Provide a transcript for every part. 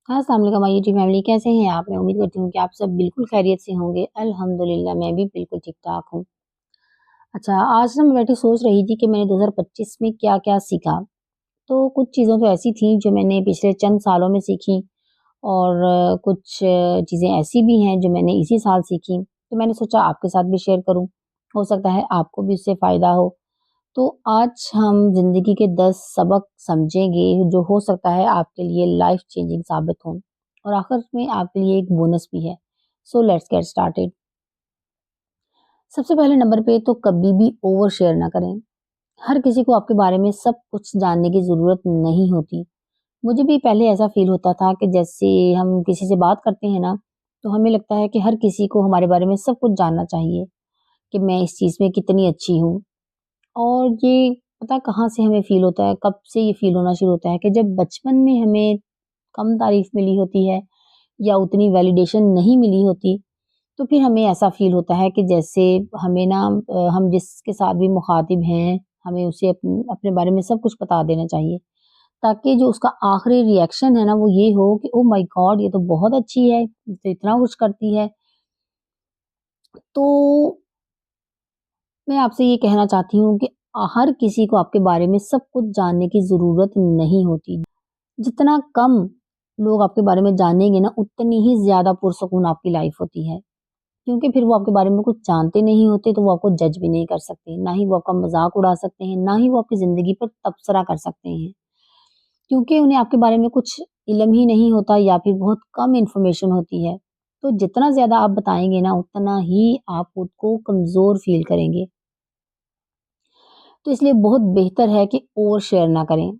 अस्सलाम वालेकुम my YouTube family, कैसे हैं आप? मैं उम्मीद करती हूँ कि आप सब बिल्कुल खैरियत से होंगे। अल्हम्दुलिल्लाह मैं भी बिल्कुल ठीक-ठाक हूँ। अच्छा, आज ना मैं बैठी सोच रही थी कि मैंने 2025 में क्या-क्या सीखा। तो कुछ चीज़ें तो ऐसी थी जो मैंने पिछले चंद सालों में सीखी और कुछ चीज़ें ऐसी भी हैं जो मैंने इसी साल सीखी। तो मैंने सोचा आपके साथ भी शेयर करूँ। हो सकता है आपको भी उससे फ़ायदा हो। तो आज हम ज़िंदगी के 10 सबक समझेंगे जो हो सकता है आपके लिए लाइफ चेंजिंग साबित हों और आखिर में आपके लिए एक बोनस भी है। So let's get started. सबसे पहले नंबर पे तो कभी भी ओवर शेयर ना करें। हर किसी को आपके बारे में सब कुछ जानने की ज़रूरत नहीं होती। मुझे भी पहले ऐसा फ़ील होता था कि जैसे हम किसी से बात करते हैं ना, तो हमें लगता है कि हर किसी को हमारे बारे में सब कुछ जानना चाहिए कि मैं इस चीज़ में कितनी अच्छी हूँ। और ये पता कहाँ से हमें फ़ील होता है, कब से ये फ़ील होना शुरू होता है कि जब बचपन में हमें कम तारीफ़ मिली होती है या उतनी वैलिडेशन नहीं मिली होती, तो फिर हमें ऐसा फ़ील होता है कि जैसे हमें ना हम जिसके साथ भी मुख़ातिब हैं, हमें उसे अपने बारे में सब कुछ बता देना चाहिए। ताकि जो उसका आखिरी रिएक्शन है ना, वो ये हो कि ओह माय गॉड! ये तो बहुत अच्छी है, ये तो इतना कुछ करती है। तो मैं आपसे ये कहना चाहती हूँ कि हर किसी को आपके बारे में सब कुछ जानने की ज़रूरत नहीं होती। जितना कम लोग आपके बारे में जानेंगे ना, उतनी ही ज़्यादा पुरसुकून आपकी लाइफ़ होती है। क्योंकि फिर वो आपके बारे में कुछ जानते नहीं होते, तो वो आपको जज भी नहीं कर सकते, ना ही वो आपका मज़ाक उड़ा सकते हैं, ना ही वो आपकी ज़िंदगी पर तबसरा कर सकते हैं। क्योंकि उन्हें आपके बारे में कुछ इल्म ही नहीं होता या फिर बहुत कम इन्फॉर्मेशन होती है। तो जितना ज़्यादा आप बताएँगे ना, उतना ही आप खुद को कमज़ोर फ़ील करेंगे। तो इसलिए बहुत बेहतर है कि ओवर शेयर ना करें।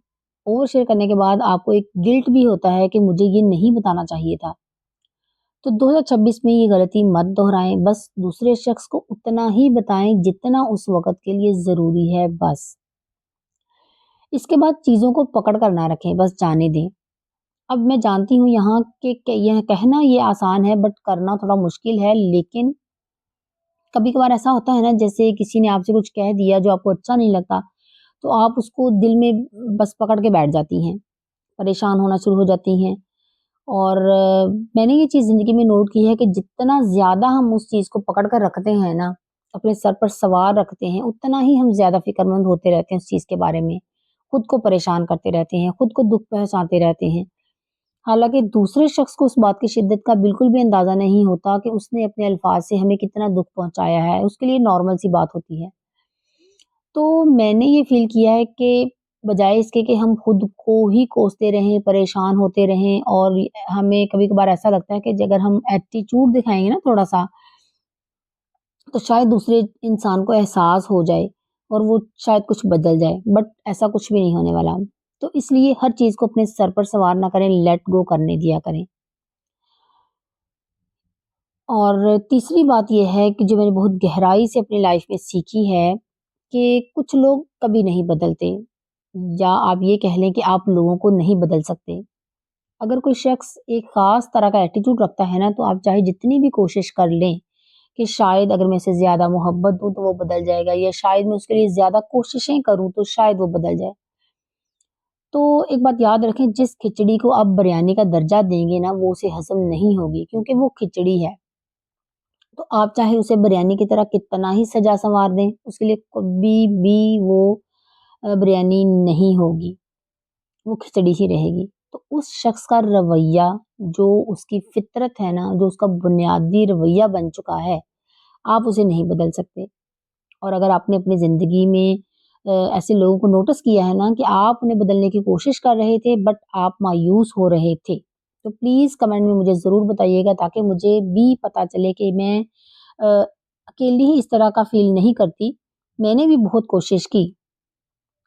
ओवर शेयर करने के बाद आपको एक गिल्ट भी होता है कि मुझे ये नहीं बताना चाहिए था। तो 2026 में ये गलती मत दोहराएँ, बस दूसरे शख्स को उतना ही बताएँ जितना उस वक़्त के लिए ज़रूरी है बस। इसके बाद चीज़ों को पकड़ कर ना रखें, बस जाने दें। अब मैं जानती हूँ यहाँ के यह कहना ये आसान है बट करना थोड़ा मुश्किल है, लेकिन कभी-कभार ऐसा होता है ना, जैसे किसी ने आपसे कुछ कह दिया जो आपको अच्छा नहीं लगता, तो आप उसको दिल में बस पकड़ के बैठ जाती हैं, परेशान होना शुरू हो जाती हैं। और मैंने ये चीज़ ज़िंदगी में नोट की है कि जितना ज़्यादा हम उस चीज़ को पकड़ कर रखते हैं ना, अपने सर पर सवार रखते हैं, उतना ही हम ज़्यादा फ़िक्रमंद होते रहते हैं उस चीज़ के बारे में। खुद को परेशान करते रहते हैं, खुद को दुःख पहुँचाते रहते हैं। हालाँकि दूसरे शख्स को उस बात की शिद्दत का बिल्कुल भी अंदाज़ा नहीं होता कि उसने अपने अल्फाज़ से हमें कितना दुःख पहुँचाया है, उसके लिए नॉर्मल सी बात होती है। तो मैंने ये फ़ील किया है कि बजाए इसके कि हम खुद को ही कोसते रहें, परेशान होते रहें और हमें कभी-कभार ऐसा लगता है कि अगर हम एटीट्यूड दिखाएँगे ना थोड़ा-सा, तो शायद दूसरे इंसान को एहसास हो जाए और वो शायद कुछ बदल जाए, बट ऐसा कुछ भी नहीं होने वाला। तो इसलिए हर चीज़ को अपने सर पर सवार ना करें, लेट गो करने दिया करें। और तीसरी बात ये है कि जो मैंने बहुत गहराई से अपनी लाइफ़ में सीखी है कि कुछ लोग कभी नहीं बदलते, या आप ये कह लें कि आप लोगों को नहीं बदल सकते। अगर कोई शख्स एक ख़ास तरह का एटीट्यूड रखता है ना, तो आप चाहे जितनी भी कोशिश कर लें कि शायद अगर मैं इसे ज़्यादा मोहब्बत दूँ तो वो बदल जाएगा, या शायद मैं उसके लिए ज़्यादा कोशिशें करूँ तो शायद वो बदल जाए। तो एक बात याद रखें, जिस खिचड़ी को आप बिरयानी का दर्जा देंगे ना, वो उसे हज़म नहीं होगी, क्योंकि वो खिचड़ी है। तो आप चाहे उसे बिरयानी की तरह कितना ही सजा-संवार दें, उसके लिए कभी भी वो बिरयानी नहीं होगी, वो खिचड़ी ही रहेगी। तो उस शख्स का रवैया, जो उसकी फ़ितरत है ना, जो उसका बुनियादी रवैया बन चुका है, आप उसे नहीं बदल सकते। और अगर आपने अपनी ज़िंदगी में ऐसे लोगों को नोटिस किया है ना कि आप उन्हें बदलने की कोशिश कर रहे थे बट आप मायूस हो रहे थे, तो प्लीज़ कमेंट में मुझे ज़रूर बताइएगा, ताकि मुझे भी पता चले कि मैं अकेली ही इस तरह का फ़ील नहीं करती। मैंने भी बहुत कोशिश की।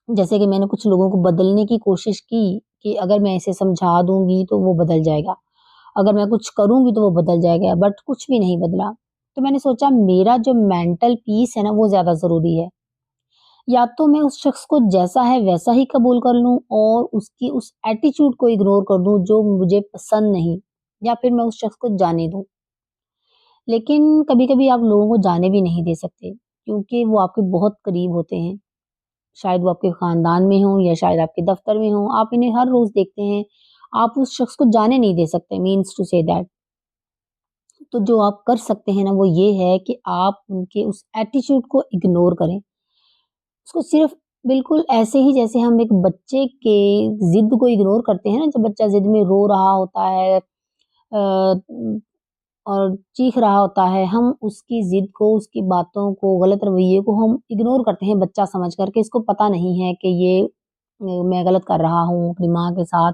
जैसे कि मैंने कुछ लोगों को बदलने की कोशिश की कि अगर मैं इसे समझा दूँगी तो वो बदल जाएगा। अगर मैं कुछ करूँगी तो वो बदल जाएगा, बट कुछ भी नहीं बदला। तो मैंने सोचा मेरा जो मेंटल पीस है ना, वो ज़्यादा ज़रूरी है। या तो मैं उस शख्स को जैसा है वैसा ही कबूल कर लूँ और उसकी उस एटीट्यूड को इग्नोर कर दूँ जो मुझे पसंद नहीं, या फिर मैं उस शख्स को जाने दूँ। लेकिन कभी-कभी आप लोगों को जाने भी नहीं दे सकते, क्योंकि वो आपके बहुत करीब होते हैं। शायद वो आपके ख़ानदान में हों या शायद आपके दफ़्तर में हों, आप इन्हें हर रोज़ देखते हैं, आप उस शख्स को जाने नहीं दे सकते, मीन्स टू से दैट। तो जो आप कर सकते हैं ना वो ये है कि आप उनके उस एटीट्यूड को इग्नोर करें। उसको सिर्फ़ बिल्कुल ऐसे ही जैसे हम एक बच्चे के ज़िद को इग्नोर करते हैं ना, जब बच्चा ज़िद में रो रहा होता है और चीख रहा होता है, हम उसकी ज़िद को, उसकी बातों को, गलत रवैये को हम इग्नोर करते हैं बच्चा समझ कर के इसको पता नहीं है कि ये मैं गलत कर रहा हूँ अपनी माँ के साथ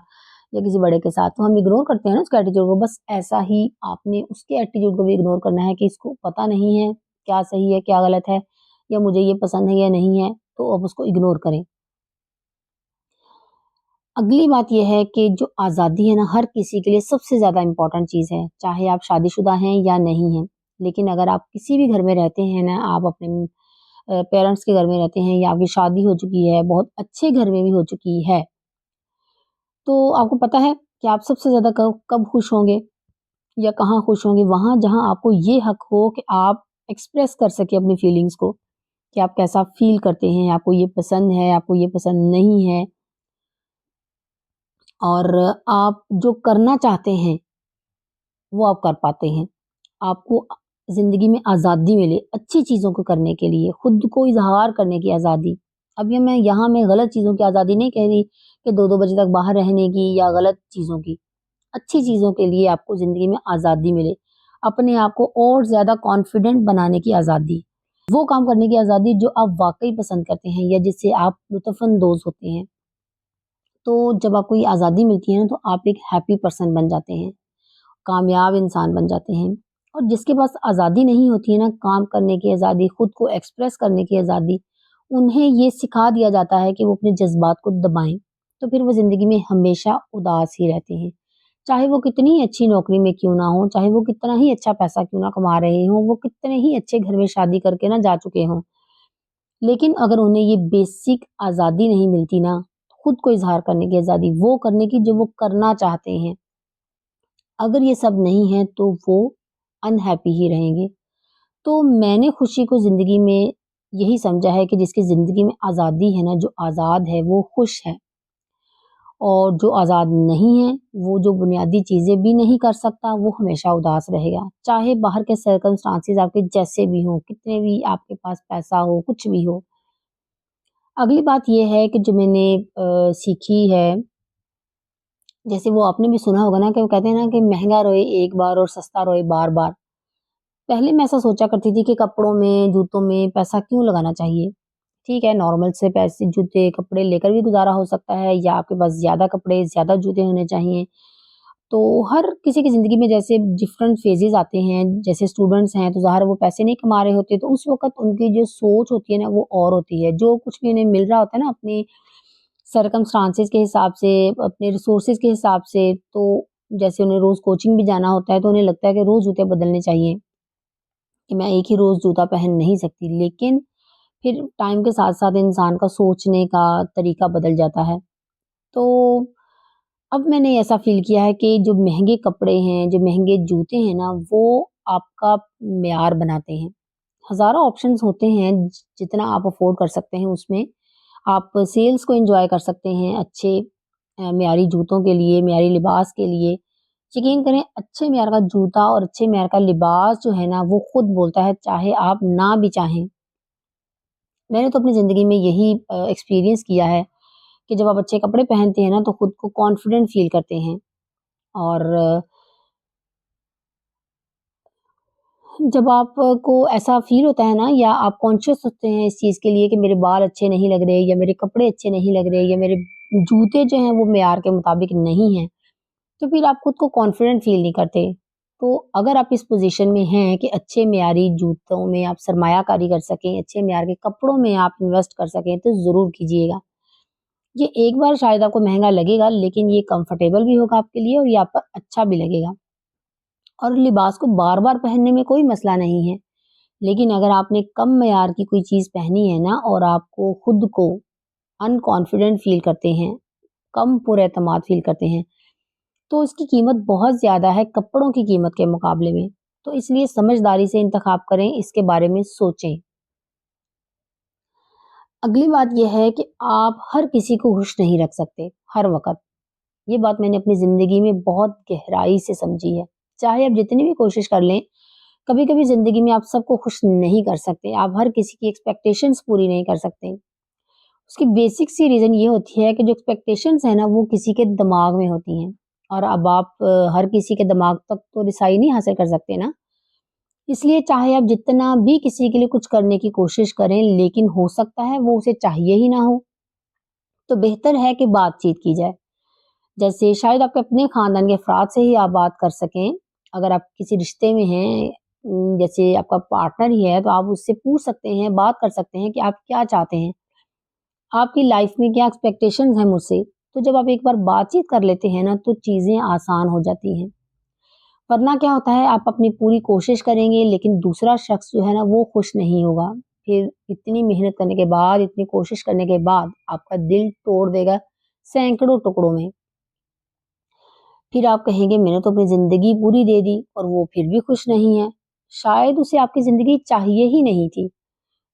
या किसी बड़े के साथ, तो हम इग्नोर करते हैं ना उसके एटीट्यूड को। बस ऐसा ही आपने उसके एटीट्यूड को भी इग्नोर करना है कि इसको पता नहीं है, क्या सही है, क्या गलत है या मुझे ये पसंद है या नहीं है, तो अब उसको इग्नोर करें। अगली बात ये है कि जो आज़ादी है ना हर किसी के लिए सबसे ज़्यादा इम्पोर्टेंट चीज़ है, चाहे आप शादीशुदा हैं या नहीं हैं। लेकिन अगर आप किसी भी घर में रहते हैं ना, आप अपने पेरेंट्स के घर में रहते हैं या आपकी शादी हो चुकी है, बहुत अच्छे घर में भी हो चुकी है, तो आपको पता है कि आप सबसे ज़्यादा कब कब खुश होंगे या कहाँ खुश होंगे? वहाँ जहाँ आपको ये हक हो कि आप एक्सप्रेस कर सकें अपनी फीलिंग्स को, कि आप कैसा फ़ील करते हैं, आपको ये पसंद है, आपको ये पसंद नहीं है और आप जो करना चाहते हैं, वो आप कर पाते हैं। आपको ज़िंदगी में आज़ादी मिले अच्छी चीज़ों को करने के लिए, खुद को इज़हार करने की आज़ादी। अब ये मैं गलत चीज़ों की आज़ादी नहीं कह रही कि 2-2 बजे तक बाहर रहने की या गलत चीज़ों की। अच्छी चीज़ों के लिए आपको ज़िंदगी में आज़ादी मिले। अपने आप को और ज़्यादा कॉन्फिडेंट बनाने की आज़ादी। वो काम करने की आज़ादी जो आप वाक़ई पसंद करते हैं या जिससे आप लुत्फ़अंदोज़ होते हैं। तो जब आपको ये आज़ादी मिलती है ना तो आप एक हैप्पी पर्सन बन जाते हैं, कामयाब इंसान बन जाते हैं। और जिसके पास आज़ादी नहीं होती है ना काम करने की आज़ादी, खुद को एक्सप्रेस करने की आज़ादी, उन्हें ये सिखा दिया जाता है कि वो अपने जज़्बात को दबाएँ। तो फिर वो ज़िंदगी में हमेशा उदास ही रहते हैं। चाहे वो कितनी अच्छी नौकरी में क्यों ना हो, चाहे वो कितना ही अच्छा पैसा क्यों ना कमा रहे हों, वो कितने ही अच्छे घर में शादी करके ना जा चुके हों। लेकिन अगर उन्हें ये बेसिक आज़ादी नहीं मिलती ना, खुद को इज़हार करने की आज़ादी, वो करने की जो वो करना चाहते हैं, अगर ये सब नहीं है तो वो अनहैप्पी ही रहेंगे। तो मैंने खुशी को ज़िंदगी में यही समझा है कि जिसकी ज़िंदगी में आज़ादी है ना, जो आज़ाद है वो खुश है। और जो आज़ाद नहीं है, वो जो बुनियादी चीज़ें भी नहीं कर सकता, वो हमेशा उदास रहेगा। चाहे बाहर के सर्कमस्टांसेस आपके जैसे भी हों, कितने भी आपके पास पैसा हो, कुछ भी हो। अगली बात ये है कि जो मैंने सीखी है, जैसे वो आपने भी सुना होगा ना कि वो कहते हैं ना कि महँगा रोए एक बार और सस्ता रोए बार-बार। पहले मैं ऐसा सोचा करती थी कि कपड़ों में, जूतों में पैसा क्यों लगाना चाहिए? ठीक है, नॉर्मल से पैसे जूते, कपड़े लेकर भी गुज़ारा हो सकता है या आपके पास ज़्यादा कपड़े, ज़्यादा जूते होने चाहिए। तो हर किसी की ज़िंदगी में जैसे डिफरेंट फ़ेजेज़ आते हैं, जैसे स्टूडेंट्स हैं तो ज़ाहिर है वो पैसे नहीं कमा रहे होते, तो उस वक़्त उनकी जो सोच होती है ना वो और होती है। जो कुछ भी उन्हें मिल रहा होता है ना अपने सर्कमस्टांसेस के हिसाब से, अपने रिसोर्सेज़ के हिसाब से, तो जैसे उन्हें रोज़ कोचिंग भी जाना होता है तो उन्हें लगता है कि रोज़ जूते बदलने चाहिए, कि मैं एक ही रोज़ जूता पहन नहीं सकती। लेकिन फिर टाइम के साथ-साथ इंसान का सोचने का तरीका बदल जाता है। तो अब मैंने ऐसा फ़ील किया है कि जो महँगे कपड़े हैं, जो महँगे जूते हैं ना, वो आपका म्यार बनाते हैं। हज़ारों ऑप्शंस होते हैं, जितना आप अफ़ोर्ड कर सकते हैं उसमें। आप सेल्स को एन्जॉय कर सकते हैं अच्छे म्यारी जूतों के लिए, म्यारी लिबास के लिए। यकीन करें अच्छे म्यार का जूता और अच्छे म्यार का लिबास जो है ना, वो खुद बोलता है, चाहे आप ना भी चाहें। मैंने तो अपनी ज़िंदगी में यही एक्सपीरियंस किया है कि जब आप अच्छे कपड़े पहनते हैं ना, तो खुद को कॉन्फिडेंट फ़ील करते हैं और जब आपको ऐसा फ़ील होता है ना या आप कॉन्शियस होते हैं इस चीज़ के लिए कि मेरे बाल अच्छे नहीं लग रहे या मेरे कपड़े अच्छे नहीं लग रहे या मेरे जूते जो हैं वो मेयार के मुताबिक नहीं हैं, तो फिर आप खुद को कॉन्फिडेंट फ़ील नहीं करते। तो अगर आप इस पोज़ीशन में हैं कि अच्छे मेयारी जूतों में आप सरमायाकारी कर सकें, अच्छे मेयार के कपड़ों में आप इन्वेस्ट कर सकें, तो ज़रूर कीजिएगा। ये एक बार शायद आपको महँगा लगेगा, लेकिन ये कम्फ़र्टेबल भी होगा आपके लिए और ये आप पर अच्छा भी लगेगा। और लिबास को बार-बार पहनने में कोई मसला नहीं है। लेकिन अगर आपने कम मयार की कोई चीज़ पहनी है ना और आपको खुद को अनकॉन्फिडेंट फ़ील करते हैं, कम पुरएतमाद फ़ील करते हैं, तो इसकी कीमत बहुत ज़्यादा है कपड़ों की कीमत के मुकाबले में। तो इसलिए समझदारी से इंतख़ाब करें, इसके बारे में सोचें। अगली बात ये है कि आप हर किसी को खुश नहीं रख सकते, हर वक़्त। ये बात मैंने अपनी ज़िंदगी में बहुत गहराई से समझी है। चाहे आप जितनी भी कोशिश कर लें, कभी-कभी ज़िंदगी में आप सबको खुश नहीं कर सकते, आप हर किसी की एक्सपेक्टेशंस पूरी नहीं कर सकते। उसकी बेसिक सी रीज़न ये होती है कि जो एक्सपेक्टेशंस है ना, वो किसी के दिमाग में होती हैं और अब आप हर किसी के दिमाग तक तो रिसाई नहीं हासिल कर सकते ना। इसलिए चाहे आप जितना भी किसी के लिए कुछ करने की कोशिश करें, लेकिन हो सकता है वो उसे चाहिए ही ना हो, तो बेहतर है कि बातचीत की जाए। जैसे शायद आपके अपने खानदान के अफ़राद से ही आप बात कर सकें। अगर आप किसी रिश्ते में हैं, जैसे आपका पार्टनर ही है, तो आप उससे पूछ सकते हैं, बात कर सकते हैं कि आप क्या चाहते हैं? आपकी लाइफ़ में क्या एक्सपेक्टेशंस हैं मुझसे? तो जब आप एक बार बातचीत कर लेते हैं ना, तो चीज़ें आसान हो जाती हैं। वरना क्या होता है, आप अपनी पूरी कोशिश करेंगे, लेकिन दूसरा शख्स जो है ना, वो खुश नहीं होगा। फिर इतनी मेहनत करने के बाद, इतनी कोशिश करने के बाद, आपका दिल तोड़ देगा सैकड़ों टुकड़ों में। फिर आप कहेंगे मैंने तो अपनी ज़िंदगी पूरी दे दी और वो फिर भी खुश नहीं है। शायद उसे आपकी ज़िंदगी चाहिए ही नहीं थी।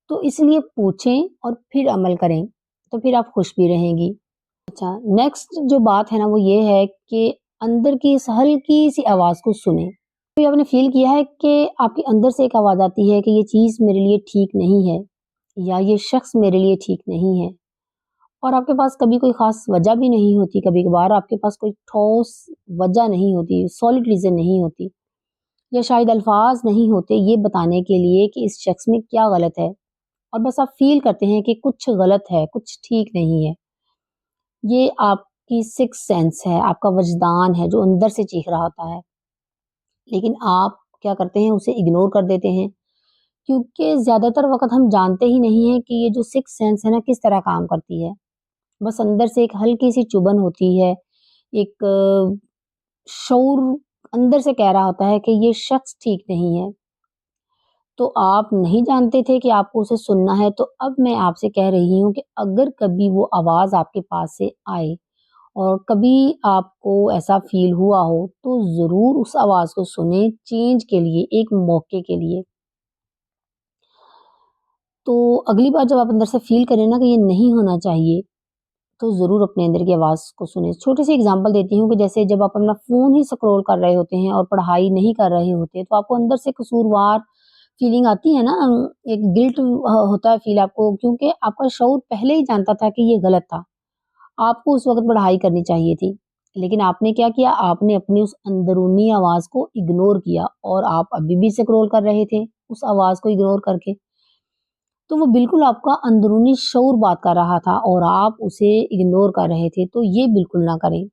तो इसलिए पूछें और फिर अमल करें, तो फिर आप खुश भी रहेंगी। अच्छा, नेक्स्ट जो बात है ना वो ये है कि अंदर की इस हल्की-सी आवाज़ को सुनें। कभी आपने फ़ील किया है कि आपके अंदर से एक आवाज़ आती है कि ये चीज़ मेरे लिए ठीक नहीं है या ये शख्स मेरे लिए ठीक नहीं है? और आपके पास कभी कोई ख़ास वजह भी नहीं होती, कभी-कभार आपके पास कोई ठोस वजह नहीं होती, सॉलिड रीज़न नहीं होती या शायद अल्फ़ाज़ नहीं होते ये बताने के लिए कि इस शख़्स में क्या गलत है और बस आप फ़ील करते हैं कि कुछ गलत है, कुछ ठीक नहीं है। ये आपकी सिक्स्थ सेंस है, आपका वजदान है जो अंदर से चीख रहा होता है। लेकिन आप क्या करते हैं, उसे इग्नोर कर देते हैं क्योंकि ज़्यादातर वक़्त हम जानते ही नहीं हैं कि ये जो सिक्स्थ सेंस है ना किस तरह काम करती है। बस अंदर से एक हल्की-सी चुभन होती है, एक शऊर अंदर से कह रहा होता है कि ये शख्स ठीक नहीं है। तो आप नहीं जानते थे कि आपको उसे सुनना है, तो अब मैं आपसे कह रही हूँ कि अगर कभी वो आवाज़ आपके पास से आए और कभी आपको ऐसा फ़ील हुआ हो, तो ज़रूर उस आवाज़ को सुनें चेंज के लिए, एक मौके के लिए। तो अगली बार जब आप अंदर से फ़ील करें ना कि ये नहीं होना चाहिए, तो ज़रूर अपने अंदर की आवाज़ को सुनें। छोटी-सी एग्ज़ाम्पल देती हूँ कि जैसे जब आप अपना फ़ोन ही स्क्रॉल कर रहे होते हैं और पढ़ाई नहीं कर रहे होते, तो आपको अंदर से कसूरवार फ़ीलिंग आती है ना, एक गिल्ट होता है फ़ील आपको क्योंकि आपका शऊर पहले ही जानता था कि ये गलत था। आपको उस वक़्त पढ़ाई करनी चाहिए थी। लेकिन आपने क्या किया, आपने अपनी उस अंदरूनी आवाज़ को इग्नोर किया और आप अभी भी स्क्रॉल कर रहे थे, उस आवाज़ को इग्नोर करके। तो वो बिल्कुल आपका अंदरूनी शऊर बात कर रहा था और आप उसे इग्नोर कर रहे थे, तो ये बिल्कुल ना करें।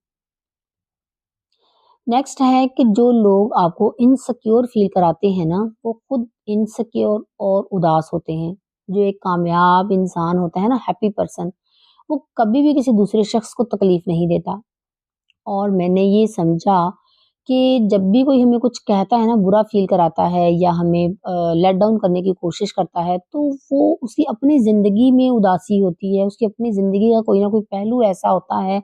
नेक्स्ट है कि जो लोग आपको इनसिक्योर फ़ील कराते हैं ना, वो खुद इनसिक्योर और उदास होते हैं। जो एक कामयाब इंसान होता है ना, हैप्पी पर्सन, वो कभी भी किसी दूसरे शख्स को तकलीफ़ नहीं देता। और मैंने ये समझा कि जब भी कोई हमें कुछ कहता है ना, बुरा फ़ील कराता है या हमें लेट डाउन करने की कोशिश करता है, तो वो उसकी अपनी ज़िंदगी में उदासी होती है, उसकी अपनी ज़िंदगी का कोई ना कोई पहलू ऐसा होता है,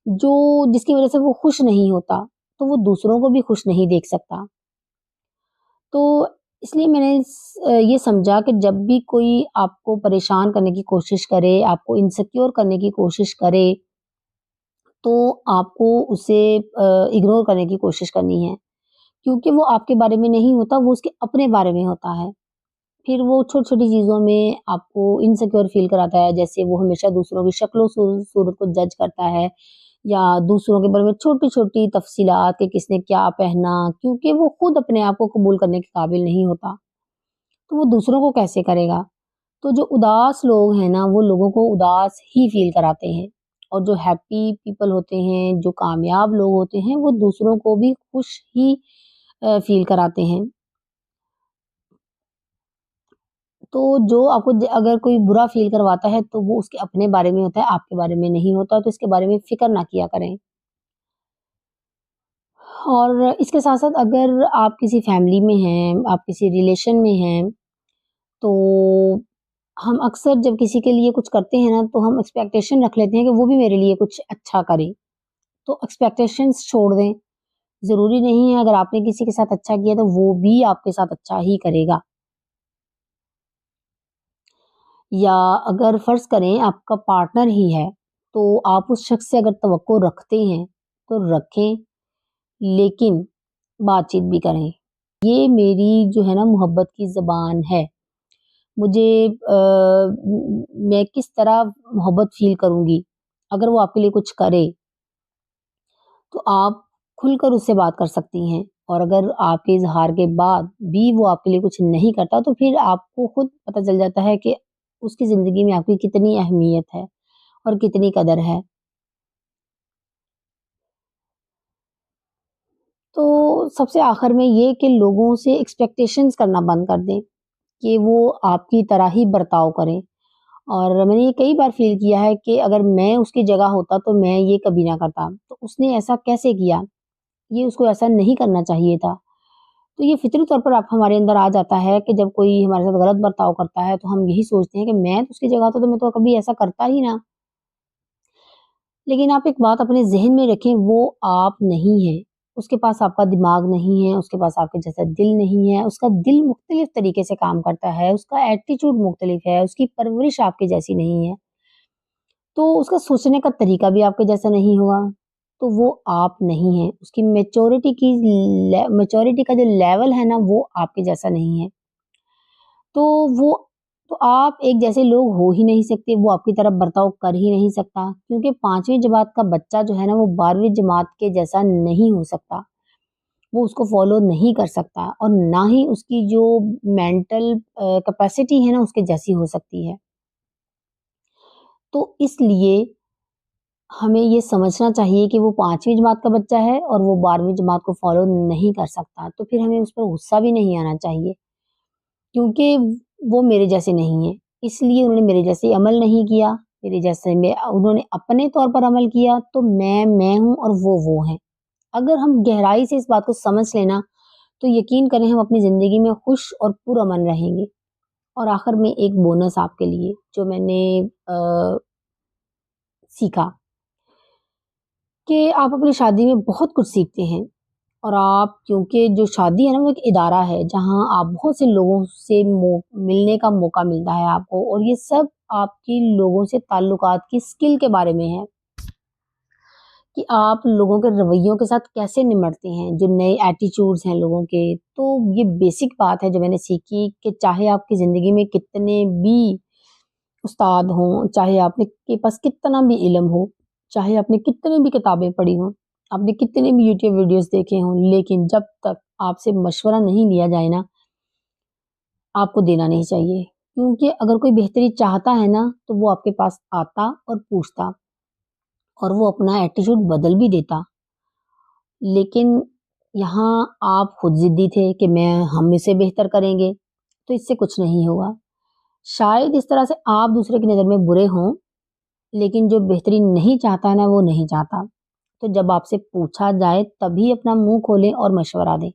जो जिसकी वज़ह से वो खुश नहीं होता, तो वो दूसरों को भी खुश नहीं देख सकता। तो इसलिए मैंने ये समझा कि जब भी कोई आपको परेशान करने की कोशिश करे, आपको इनसिक्योर करने की कोशिश करे, तो आपको उसे इग्नोर करने की कोशिश करनी है। क्योंकि वो आपके बारे में नहीं होता, वो उसके अपने बारे में होता है। फिर वो छोटी-छोटी चीज़ों में आपको इनसिक्योर फ़ील कराता है, जैसे वो हमेशा दूसरों की शक्लो सूरत को जज करता है या दूसरों के बारे में छोटी-छोटी तफ़सीलात कि किसने क्या पहना, क्योंकि वो खुद अपने आप को कबूल करने के काबिल नहीं होता, तो वो दूसरों को कैसे करेगा? तो जो उदास लोग हैं ना, वो लोगों को उदास ही फ़ील कराते हैं और जो हैप्पी पीपल होते हैं, जो कामयाब लोग होते हैं, वो दूसरों को भी खुश ही फ़ील कराते हैं। तो जो आपको अगर कोई बुरा फ़ील करवाता है, तो वो उसके अपने बारे में होता है, आपके बारे में नहीं होता, तो इसके बारे में फ़िक्र ना किया करें। और इसके साथ-साथ अगर आप किसी फ़ैमिली में हैं, आप किसी रिलेशन में हैं, तो हम अक्सर जब किसी के लिए कुछ करते हैं ना, तो हम एक्सपेक्टेशन रख लेते हैं कि वो भी मेरे लिए कुछ अच्छा करे। तो एक्सपेक्टेशंस छोड़ दें। ज़रूरी नहीं है अगर आपने किसी के साथ अच्छा किया तो वो भी आपके साथ अच्छा ही करेगा। या अगर फ़र्ज़ करें आपका पार्टनर ही है, तो आप उस शख्स से अगर तवक्को रखते हैं तो रखें, लेकिन बातचीत भी करें। ये मेरी जो है ना मोहब्बत की ज़बान है। मुझे मैं किस तरह मोहब्बत फ़ील करूँगी, अगर वो आपके लिए कुछ करे, तो आप खुलकर उससे बात कर सकती हैं। और अगर आपके इज़हार के बाद भी वो आपके लिए कुछ नहीं करता, तो फिर आपको खुद पता चल जाता है कि उसकी ज़िंदगी में आपकी कितनी अहमियत है और कितनी कदर है। तो सबसे आखिर में ये कि लोगों से एक्सपेक्टेशंस करना बंद कर दें कि वो आपकी तरह ही बर्ताव करें। और मैंने ये कई बार फ़ील किया है कि अगर मैं उसकी जगह होता तो मैं ये कभी ना करता। तो उसने ऐसा कैसे किया? ये उसको ऐसा नहीं करना चाहिए था। तो ये फ़ितरी तौर पर आप हमारे अंदर आ जाता है कि जब कोई हमारे साथ गलत बर्ताव करता है तो हम यही सोचते हैं कि मैं तो उसकी जगह होता तो मैं तो कभी ऐसा करता ही ना। लेकिन आप एक बात अपने ज़हन में रखें, वो आप नहीं हैं। उसके पास आपका दिमाग नहीं है, उसके पास आपके जैसा दिल नहीं है, उसका दिल मुख्तलिफ़ तरीके से काम करता है, उसका एटीट्यूड मुख्तलिफ़ है, उसकी परवरिश आपके जैसी नहीं है, तो उसका सोचने का तरीका भी आपके जैसा नहीं होगा, तो वो आप नहीं हैं। उसकी मैच्योरिटी का जो लेवल है ना, वो आपके जैसा नहीं है। तो वो तो आप एक जैसे लोग हो ही नहीं सकते, वो आपकी तरह बर्ताव कर ही नहीं सकता, क्योंकि 5वीं जमात का बच्चा जो है ना, वो 12वीं जमात के जैसा नहीं हो सकता। वो उसको फ़ॉलो नहीं कर सकता और ना ही उसकी जो मेंटल कैपेसिटी है ना, उसके जैसी हो सकती है। तो इसलिए हमें ये समझना चाहिए कि वो 5वीं जमात का बच्चा है और वो 12वीं जमात को फ़ॉलो नहीं कर सकता, तो फिर हमें उस पर गुस्सा भी नहीं आना चाहिए। क्योंकि वो मेरे जैसे नहीं हैं, इसलिए उन्होंने मेरे जैसे अमल नहीं किया, मेरे जैसे में उन्होंने अपने तौर पर अमल किया, तो मैं हूँ और वो हैं। अगर हम गहराई से इस बात को समझ लें ना, तो यकीन करें हम अपनी ज़िंदगी में खुश और पुरअमन रहेंगे। और आखिर में एक बोनस आपके लिए जो मैंने सीखा कि आप अपनी शादी में बहुत कुछ सीखते हैं। और आप क्योंकि जो शादी है ना वो एक इदारा है जहाँ आप बहुत से लोगों से मिलने का मौका मिलता है आपको, और ये सब आपकी लोगों से ताल्लुकात की स्किल के बारे में है कि आप लोगों के रवैयों के साथ कैसे निमटते हैं, जो नए एटीट्यूड्स हैं लोगों के। तो ये बेसिक बात है जो मैंने सीखी कि चाहे आपकी ज़िंदगी में कितने भी उस्ताद हों, चाहे आपने के पास कितना भी इल्म हो, चाहे आपने कितनी भी किताबें पढ़ी हों, आपने कितने भी यूट्यूब वीडियोज़ देखे हों, लेकिन जब तक आपसे मशवरा नहीं लिया जाए ना, आपको देना नहीं चाहिए। क्योंकि अगर कोई बेहतरी चाहता है ना, तो वो आपके पास आता और पूछता और वो अपना एटीट्यूड बदल भी देता। लेकिन यहाँ आप खुद ज़िद्दी थे कि हम इसे बेहतर करेंगे, तो इससे कुछ नहीं होगा। शायद इस तरह से आप दूसरे की नज़र में बुरे हों, लेकिन जो बेहतरीन नहीं चाहता है ना, वो नहीं चाहता। तो जब आपसे पूछा जाए तभी अपना मुँह खोलें और मशवरा दें,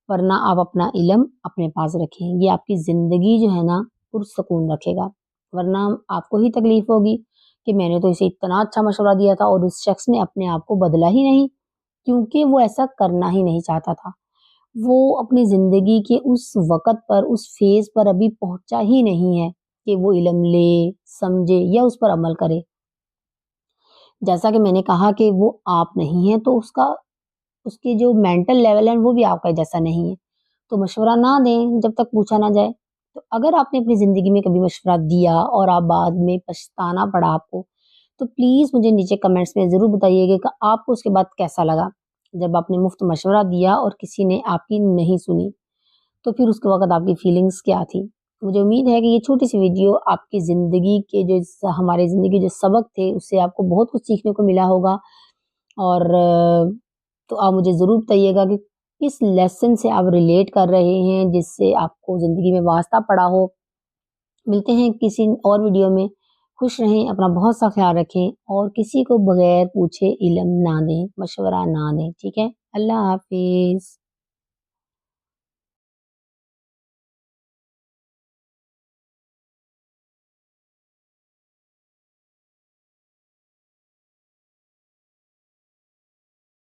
वरना आप अपना इल्म अपने पास रखें। ये आपकी ज़िंदगी जो है ना पुरसुकून रखेगा, वरना आपको ही तकलीफ़ होगी कि मैंने तो इसे इतना अच्छा मशवरा दिया था और उस शख्स ने अपने आप को बदला ही नहीं, क्योंकि वो ऐसा करना ही नहीं चाहता था। वो अपनी ज़िंदगी के उस वक़्त पर, उस फ़ेज़ पर अभी पहुँचा ही नहीं है कि वो इल्म ले, समझे या उस पर अमल करे। जैसा कि मैंने कहा कि वो आप नहीं हैं, तो उसके जो मेंटल लेवल है वो भी आपका जैसा नहीं है। तो मशवरा ना दें जब तक पूछा ना जाए। तो अगर आपने अपनी ज़िंदगी में कभी मशवरा दिया और आप बाद में पछताना पड़ा आपको, तो प्लीज़ मुझे नीचे कमेंट्स में ज़रूर बताइएगा कि आपको उसके बाद कैसा लगा? जब आपने मुफ्त मशवरा दिया और किसी ने आपकी नहीं सुनी, तो फिर उसके वक़्त आपकी फीलिंग्स क्या थी? मुझे उम्मीद है कि ये छोटी-सी वीडियो आपकी ज़िंदगी के जो हमारी ज़िंदगी के जो सबक थे, उससे आपको बहुत कुछ सीखने को मिला होगा। और तो आप मुझे ज़रूर बताइएगा कि किस लेसन से आप रिलेट कर रहे हैं, जिससे आपको ज़िंदगी में वास्ता पड़ा हो। मिलते हैं किसी और वीडियो में। खुश रहें, अपना बहुत सा ख्याल रखें और किसी को बगैर पूछे इल्म ना दें, मशवरा ना दें, ठीक है? अल्लाह हाफ़िज़।